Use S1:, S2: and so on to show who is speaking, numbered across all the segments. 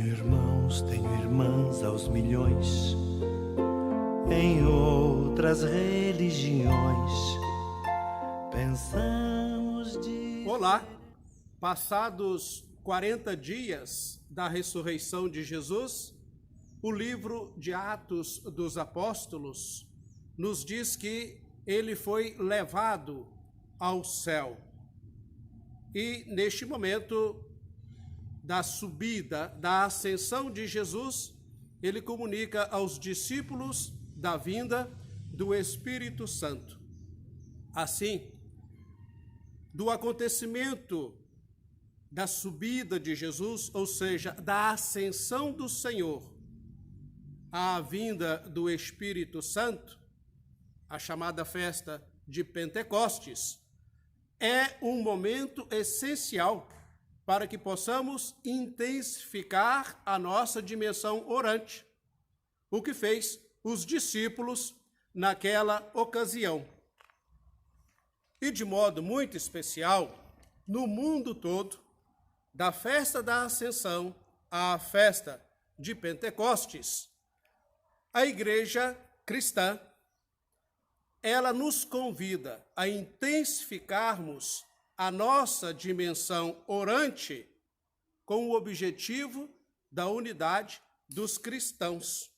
S1: Tenho irmãos, tenho irmãs aos milhões, em outras religiões, pensamos de...
S2: Olá, passados 40 dias da ressurreição de Jesus, o livro de Atos dos Apóstolos nos diz que ele foi levado ao céu. E neste momento da subida, da ascensão de Jesus, ele comunica aos discípulos da vinda do Espírito Santo. Assim, do acontecimento da subida de Jesus, ou seja, da ascensão do Senhor, à vinda do Espírito Santo, a chamada festa de Pentecostes, é um momento essencial para que possamos intensificar a nossa dimensão orante, o que fez os discípulos naquela ocasião. E de modo muito especial, no mundo todo, da festa da Ascensão à festa de Pentecostes, a Igreja cristã, ela nos convida a intensificarmos a nossa dimensão orante com o objetivo da unidade dos cristãos.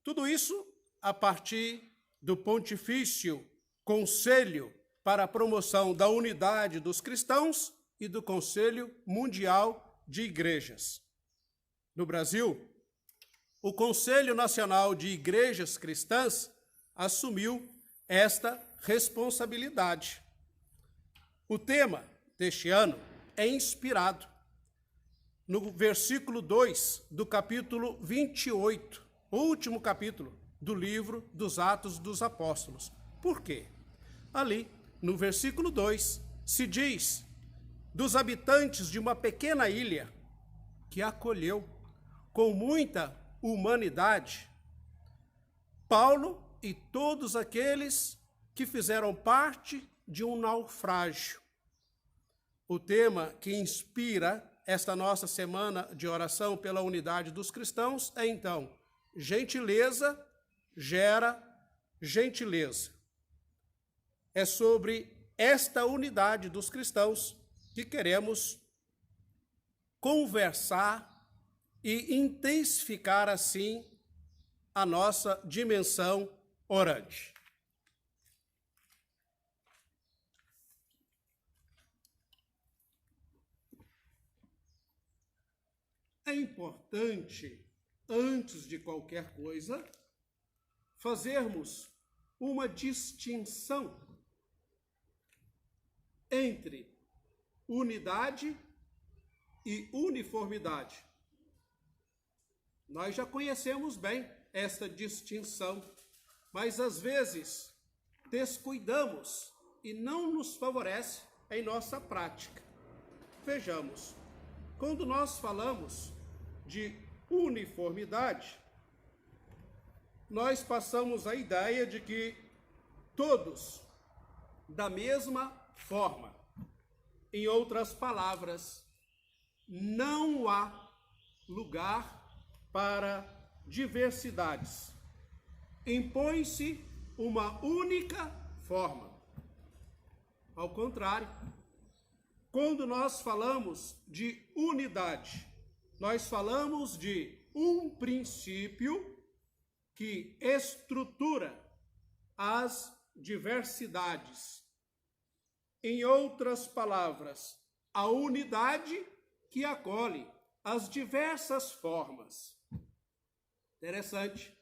S2: Tudo isso a partir do Pontifício Conselho para a Promoção da Unidade dos Cristãos e do Conselho Mundial de Igrejas. No Brasil, o Conselho Nacional de Igrejas Cristãs assumiu esta responsabilidade. O tema deste ano é inspirado no versículo 2 do capítulo 28, o último capítulo do livro dos Atos dos Apóstolos. Por quê? Ali, no versículo 2, se diz dos habitantes de uma pequena ilha que acolheu com muita humanidade Paulo e todos aqueles que fizeram parte de um naufrágio. O tema que inspira esta nossa semana de oração pela unidade dos cristãos é, então, gentileza gera gentileza. É sobre esta unidade dos cristãos que queremos conversar e intensificar, assim, a nossa dimensão orante. É importante, antes de qualquer coisa, fazermos uma distinção entre unidade e uniformidade. Nós já conhecemos bem esta distinção, mas às vezes descuidamos e não nos favorece em nossa prática. Vejamos, quando nós falamos de uniformidade, nós passamos a ideia de que todos da mesma forma. Em outras palavras, não há lugar para diversidades. Impõe-se uma única forma. Ao contrário, quando nós falamos de unidade, nós falamos de um princípio que estrutura as diversidades. Em outras palavras, a unidade que acolhe as diversas formas. Interessante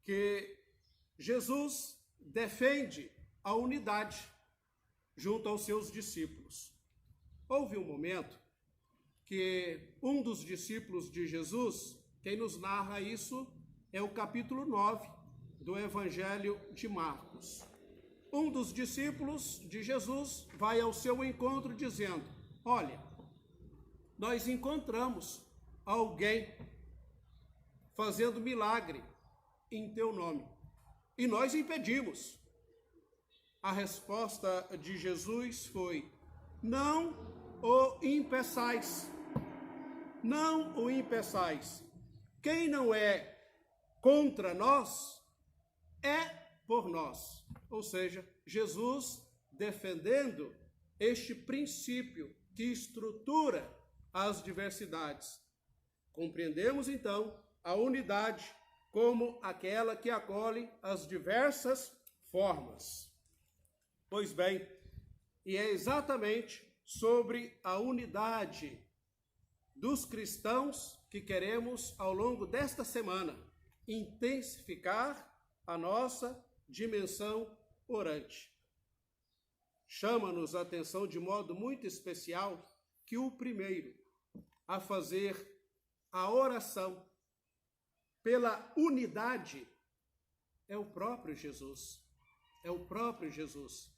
S2: que Jesus defende a unidade junto aos seus discípulos. Houve um momento que um dos discípulos de Jesus, quem nos narra isso é o capítulo 9 do Evangelho de Marcos. Um dos discípulos de Jesus vai ao seu encontro dizendo: olha, nós encontramos alguém fazendo milagre em teu nome e nós impedimos. A resposta de Jesus foi: não o impeçais, não o impeçais. Quem não é contra nós, é por nós. Ou seja, Jesus defendendo este princípio que estrutura as diversidades. Compreendemos, então, a unidade como aquela que acolhe as diversas formas. Pois bem, e é exatamente sobre a unidade dos cristãos que queremos, ao longo desta semana, intensificar a nossa dimensão orante. Chama-nos a atenção de modo muito especial que o primeiro a fazer a oração pela unidade é o próprio Jesus. É o próprio Jesus.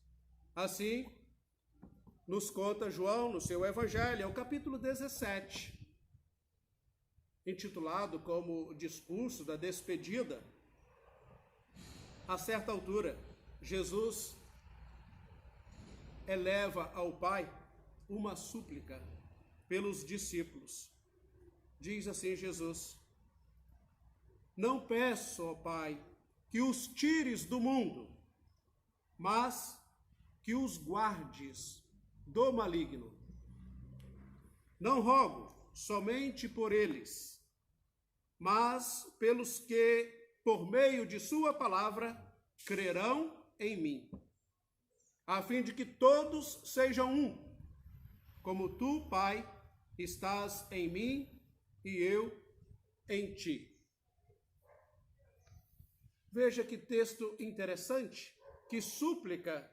S2: Assim, nos conta João no seu Evangelho, é o capítulo 17, intitulado como o discurso da despedida. A certa altura, Jesus eleva ao Pai uma súplica pelos discípulos. Diz assim Jesus: não peço, ó Pai, que os tires do mundo, mas que os guardes do maligno. Não rogo somente por eles, mas pelos que, por meio de sua palavra, crerão em mim, a fim de que todos sejam um, como tu, Pai, estás em mim e eu em ti. Veja que texto interessante, que súplica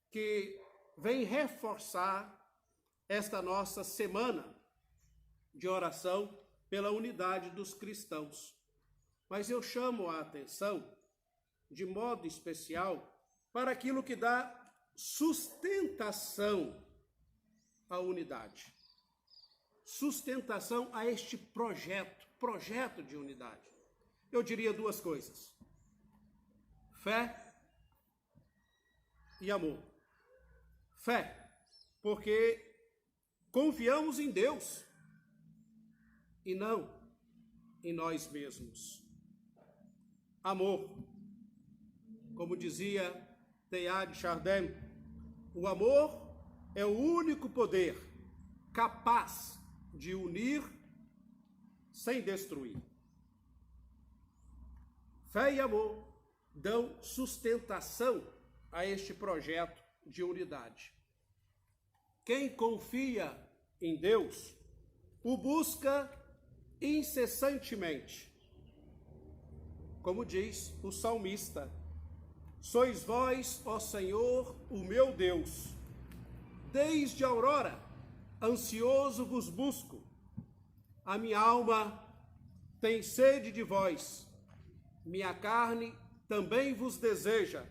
S2: que vem reforçar esta nossa semana de oração pela unidade dos cristãos. Mas eu chamo a atenção, de modo especial, para aquilo que dá sustentação à unidade. Sustentação a este projeto de unidade. Eu diria duas coisas: fé e amor. Fé, porque confiamos em Deus e não em nós mesmos. Amor, como dizia Teilhard de Chardin, o amor é o único poder capaz de unir sem destruir. Fé e amor dão sustentação a este projeto de unidade. Quem confia em Deus o busca incessantemente. Como diz o salmista: sois vós, ó Senhor, o meu Deus. Desde a aurora, ansioso vos busco. A minha alma tem sede de vós. Minha carne também vos deseja,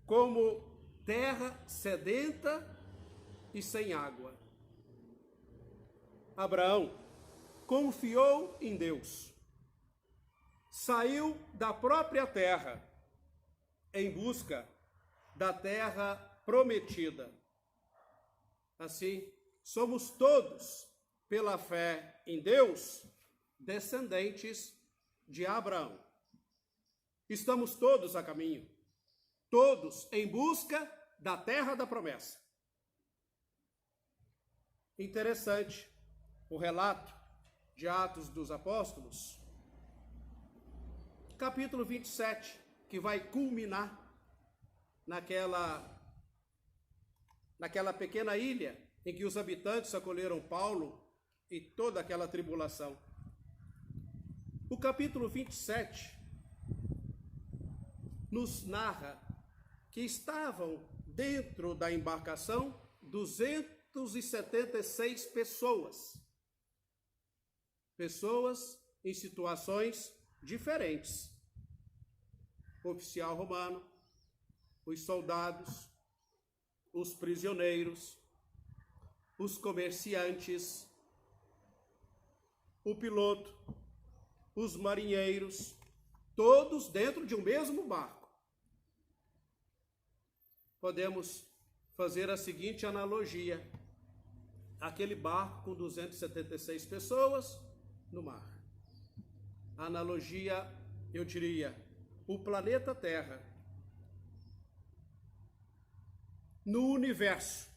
S2: como terra sedenta e sem água. Abraão confiou em Deus. Saiu da própria terra em busca da terra prometida. Assim, somos todos, pela fé em Deus, descendentes de Abraão. Estamos todos a caminho, todos em busca da terra da promessa. Interessante o relato de Atos dos Apóstolos, capítulo 27, que vai culminar naquela pequena ilha em que os habitantes acolheram Paulo e toda aquela tribulação. O capítulo 27 nos narra que estavam dentro da embarcação 276 pessoas. Pessoas em situações diferentes. O oficial romano, os soldados, os prisioneiros, os comerciantes, o piloto, os marinheiros, todos dentro de um mesmo barco. Podemos fazer a seguinte analogia: aquele barco com 276 pessoas no mar. A analogia, eu diria, o planeta Terra no universo,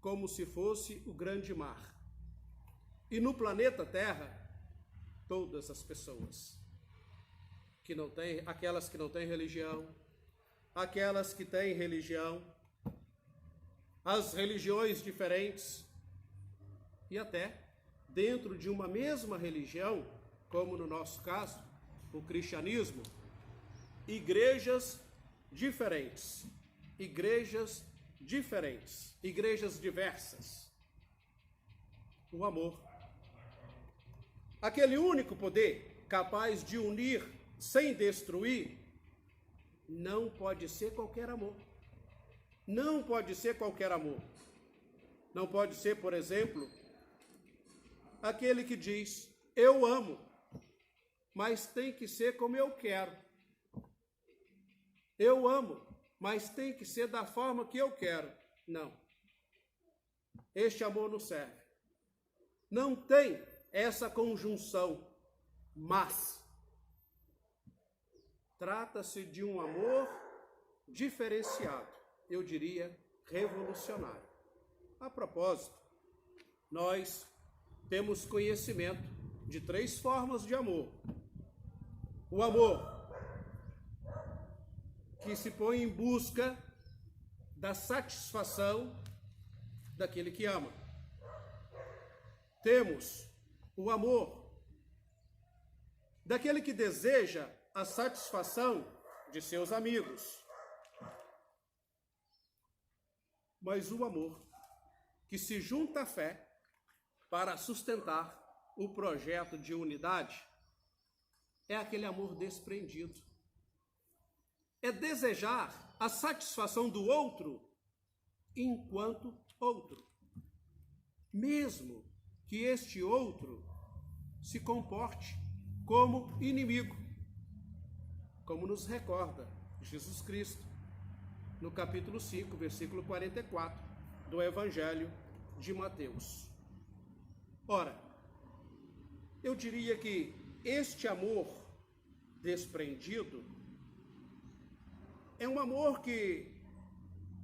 S2: como se fosse o grande mar. E no planeta Terra, todas as pessoas que não têm, aquelas que não têm religião, aquelas que têm religião, as religiões diferentes, e até dentro de uma mesma religião, como no nosso caso, o cristianismo, igrejas diferentes, igrejas diversas. O amor. Aquele único poder capaz de unir sem destruir, não pode ser qualquer amor. Não pode ser qualquer amor. Não pode ser, por exemplo, aquele que diz, eu amo, mas tem que ser como eu quero. Eu amo, mas tem que ser da forma que eu quero. Não. Este amor não serve. Não tem essa conjunção, mas trata-se de um amor diferenciado, eu diria revolucionário. A propósito, nós temos conhecimento de 3 formas de amor. O amor que se põe em busca da satisfação daquele que ama. Temos o amor daquele que deseja a satisfação de seus amigos. Mas o amor que se junta à fé para sustentar o projeto de unidade é aquele amor desprendido. É desejar a satisfação do outro enquanto outro, mesmo que este outro se comporte como inimigo, como nos recorda Jesus Cristo no capítulo 5, versículo 44 do Evangelho de Mateus. Ora, eu diria que este amor desprendido é um amor que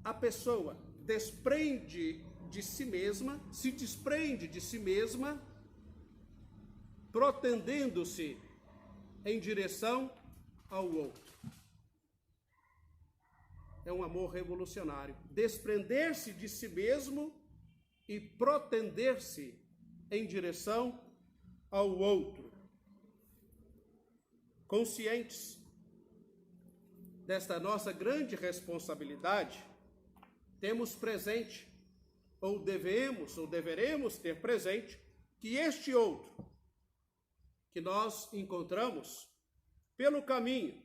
S2: a pessoa desprende de si mesma, se desprende de si mesma, protendendo-se em direção ao outro. É um amor revolucionário. Desprender-se de si mesmo e protender-se em direção ao outro. Conscientes desta nossa grande responsabilidade, temos presente, ou deveremos ter presente, que este outro que nós encontramos pelo caminho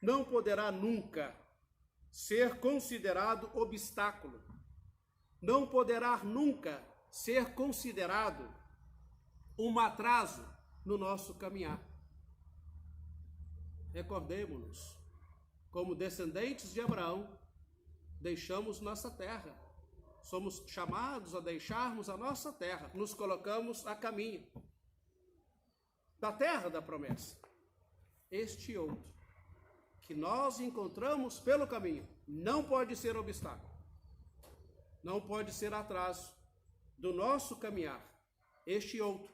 S2: não poderá nunca ser considerado obstáculo, não poderá nunca ser considerado um atraso no nosso caminhar. Recordemo-nos, como descendentes de Abraão, deixamos nossa terra, somos chamados a deixarmos a nossa terra, nos colocamos a caminho da terra da promessa. Este outro que nós encontramos pelo caminho não pode ser obstáculo, não pode ser atraso do nosso caminhar. Este outro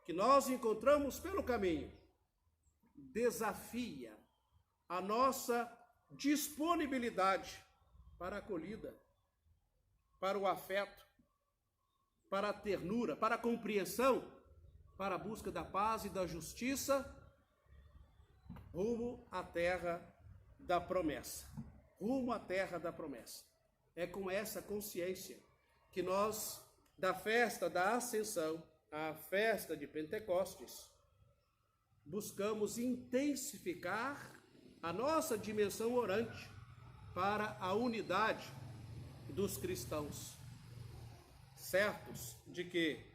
S2: que nós encontramos pelo caminho desafia a nossa disponibilidade para a acolhida, para o afeto, para a ternura, para a compreensão, para a busca da paz e da justiça, rumo à terra da promessa. Rumo à terra da promessa. É com essa consciência que nós, da festa da Ascensão à festa de Pentecostes, buscamos intensificar a nossa dimensão orante para a unidade dos cristãos, certos de que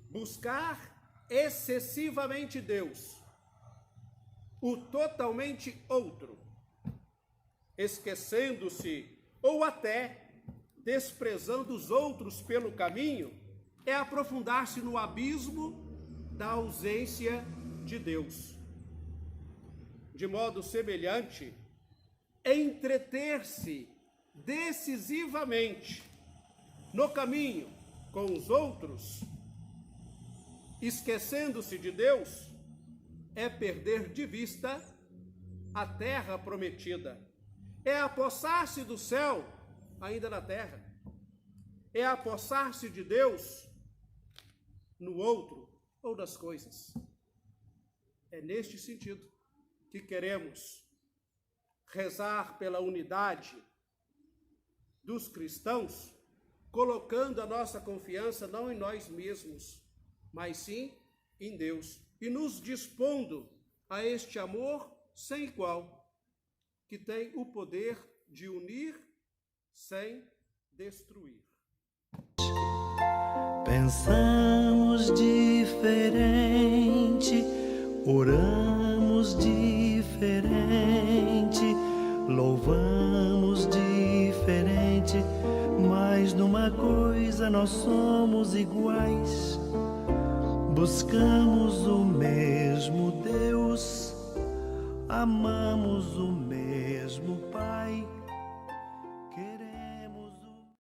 S2: buscar excessivamente Deus, o totalmente outro, esquecendo-se ou até desprezando os outros pelo caminho, é aprofundar-se no abismo da ausência de Deus. De modo semelhante, entreter-se decisivamente no caminho com os outros, esquecendo-se de Deus, é perder de vista a terra prometida. É apossar-se do céu ainda na terra. É apossar-se de Deus no outro ou das coisas. É neste sentido que queremos rezar pela unidade dos cristãos, colocando a nossa confiança não em nós mesmos, mas sim em Deus, e nos dispondo a este amor sem igual, que tem o poder de unir sem destruir.
S1: Pensamos diferente, oramos diferente, louvamos diferente, mas numa coisa nós somos iguais. Buscamos o mesmo Deus, amamos o mesmo Pai.